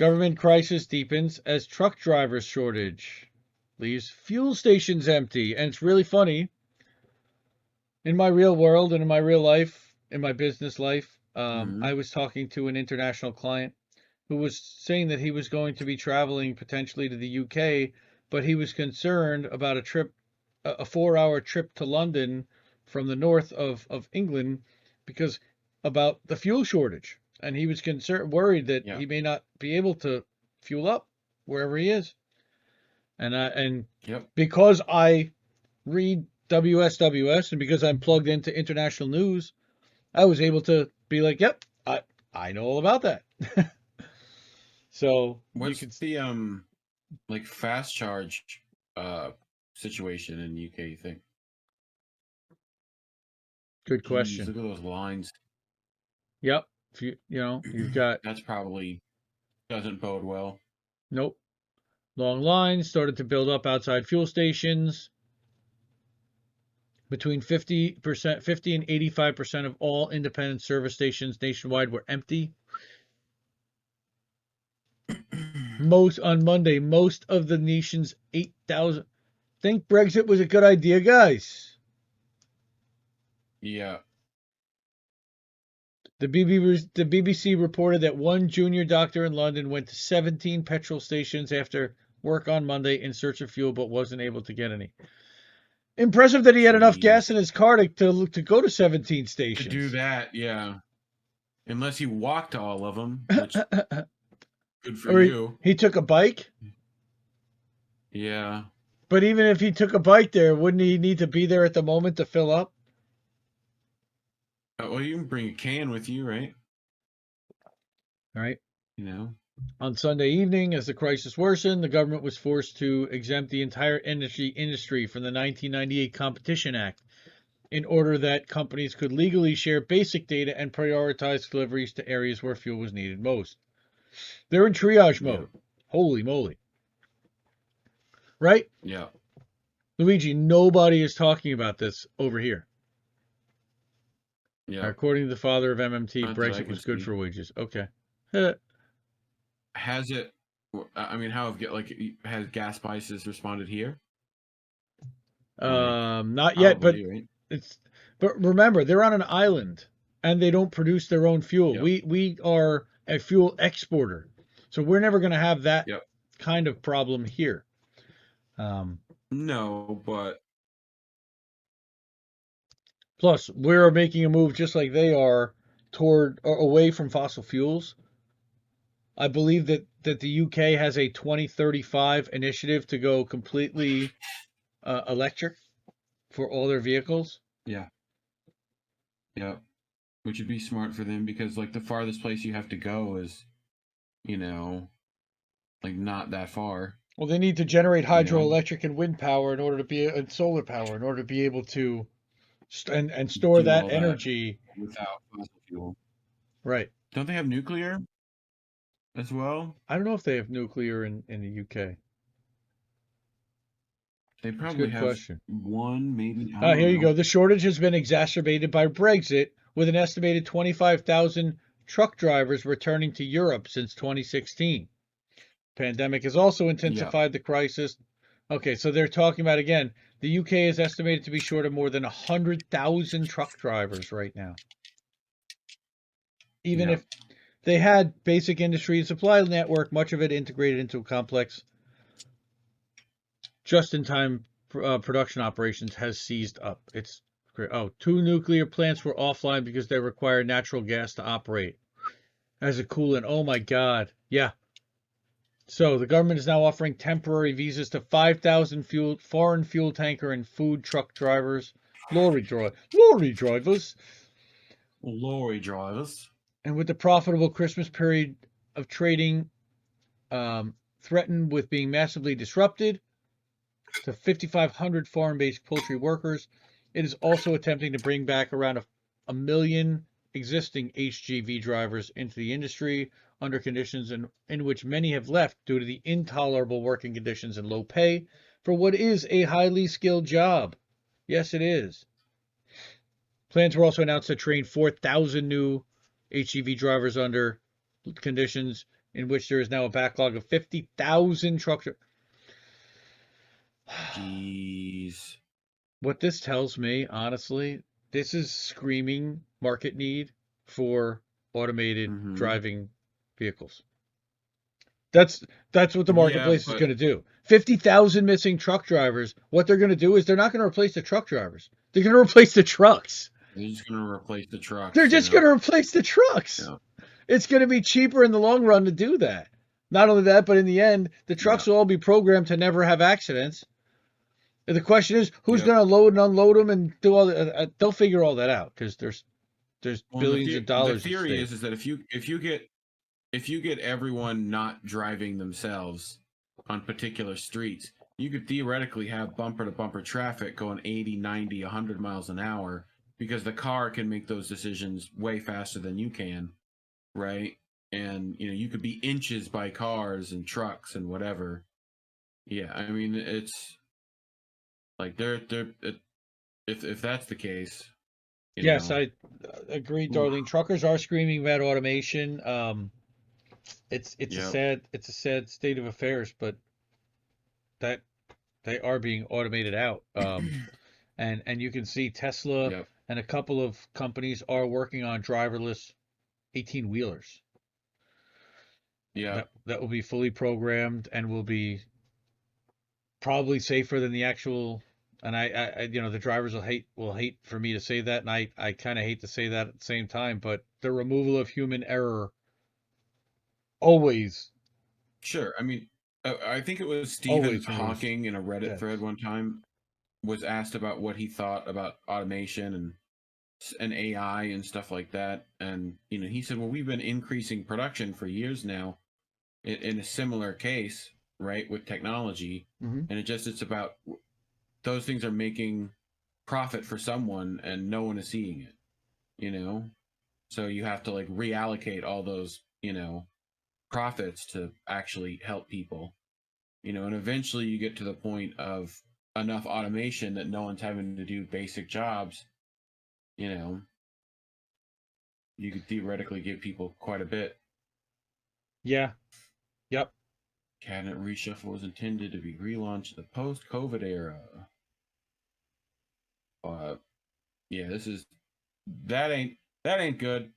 Government crisis deepens as truck drivers shortage leaves fuel stations empty. And it's really funny. In my real world and in my real life, in my business life, I was talking to an international client who was saying that he was going to be traveling potentially to the UK, but he was concerned about a trip, a 4-hour trip to London from the north of England because about the fuel shortage. And he was worried that he may not be able to fuel up wherever he is. And because I read WSWS and because I'm plugged into international news, I was able to be like, yep, I know all about that. So what's the like fast charge situation in the UK, you think? Good Jeez, question. look at those lines. Yep. If you've got that's probably doesn't bode well. Nope. Long lines started to build up outside fuel stations. Between 50% and 85% of all independent service stations nationwide were empty. On Monday, most of the nation's 8,000. Think Brexit was a good idea, guys? Yeah. The BBC reported that one junior doctor in London went to 17 petrol stations after work on Monday in search of fuel, but wasn't able to get any. Impressive that he had enough gas in his car to go to 17 stations. To do that, yeah. Unless he walked to all of them, which good for you. He took a bike? Yeah. But even if he took a bike there, wouldn't he need to be there at the moment to fill up? Well, you can bring a can with you, right? All right. You know. On Sunday evening, as the crisis worsened, the government was forced to exempt the entire industry from the 1998 Competition Act in order that companies could legally share basic data and prioritize deliveries to areas where fuel was needed most. They're in triage mode. Holy moly. Right? Yeah. Luigi, nobody is talking about this over here. Yeah. According to the father of MMT, Brexit was good for wages. Okay. Has it? I mean, has gas prices responded here? Not yet, but right? But remember, they're on an island and they don't produce their own fuel. Yep. We are a fuel exporter, so we're never going to have that kind of problem here. No, but plus we're making a move just like they are away from fossil fuels. I believe that the UK has a 2035 initiative to go completely electric for all their vehicles. Yeah. Yeah. Which would be smart for them because like the farthest place you have to go is, like not that far. Well, they need to generate hydroelectric and wind power in order to be and solar power in order to be able to and store that energy without fossil fuel. Right. Don't they have nuclear as well? I don't know if they have nuclear in the UK. They probably have one, maybe. Here you go. The shortage has been exacerbated by Brexit, with an estimated 25,000 truck drivers returning to Europe since 2016. Pandemic has also intensified the crisis. Okay, so they're talking about, again, the UK is estimated to be short of more than 100,000 truck drivers right now. Even if they had basic industry and supply network, much of it integrated into a complex just-in-time production operations has seized up. It's great. Oh, 2 nuclear plants were offline because they require natural gas to operate as a coolant. Oh my God. Yeah. So the government is now offering temporary visas to 5,000 foreign fuel tanker and food truck drivers, lorry drivers. And with the profitable Christmas period of trading threatened with being massively disrupted to 5,500 foreign-based poultry workers, it is also attempting to bring back around a million existing HGV drivers into the industry under conditions in which many have left due to the intolerable working conditions and low pay for what is a highly skilled job. Yes, it is. Plans were also announced to train 4,000 new HGV drivers under conditions in which there is now a backlog of 50,000 truck. Jeez. What this tells me, honestly, this is screaming market need for automated Mm-hmm. driving vehicles. That's that's what the Yeah, marketplace is but going to do. 50,000 missing truck drivers. What they're going to do is they're not going to replace the truck drivers. They're going to replace the trucks. they're just gonna replace the They're trucks. just Yeah. going to replace the trucks. Yeah. It's going to be cheaper in the long run to do that. Not only that, but in the end, the Yeah. trucks will all be programmed to never have accidents. And the question is, who's Yep. going to load and unload them and do all that? They'll figure all that out because there's Well, and billions of the dollars at theory stake. is that if you get everyone not driving themselves on particular streets, you could theoretically have bumper to bumper traffic going 80, 90, 100 miles an hour because the car can make those decisions way faster than you can, right? And you could be inches by cars and trucks and whatever. Yeah, I mean it's like if that's the case, you Yes, know. I agree, Oof. Darlene. Truckers are screaming about automation. It's a Yep. sad state of affairs, but that they are being automated out. And you can see Tesla Yep. and a couple of companies are working on driverless 18 wheelers Yep. that will be fully programmed and will be probably safer than the actual. And the drivers will hate for me to say that, and I kind of hate to say that at the same time, but the removal of human error always Sure. I mean, I think it was Stephen always removes Hawking in a Reddit deaths. thread one time was asked about what he thought about automation and AI and stuff like that, and he said, "Well, we've been increasing production for years now in a similar case, right, with technology, Hmm. and it's about those things are making profit for someone and no one is seeing it, you know, so you have to like reallocate all those profits to actually help people." And eventually you get to the point of enough automation that no one's having to do basic jobs. you know you could theoretically give people quite a bit. Yeah. Yep. Cabinet reshuffle was intended to be relaunched in the post-COVID era. uh yeah, this is that ain't good.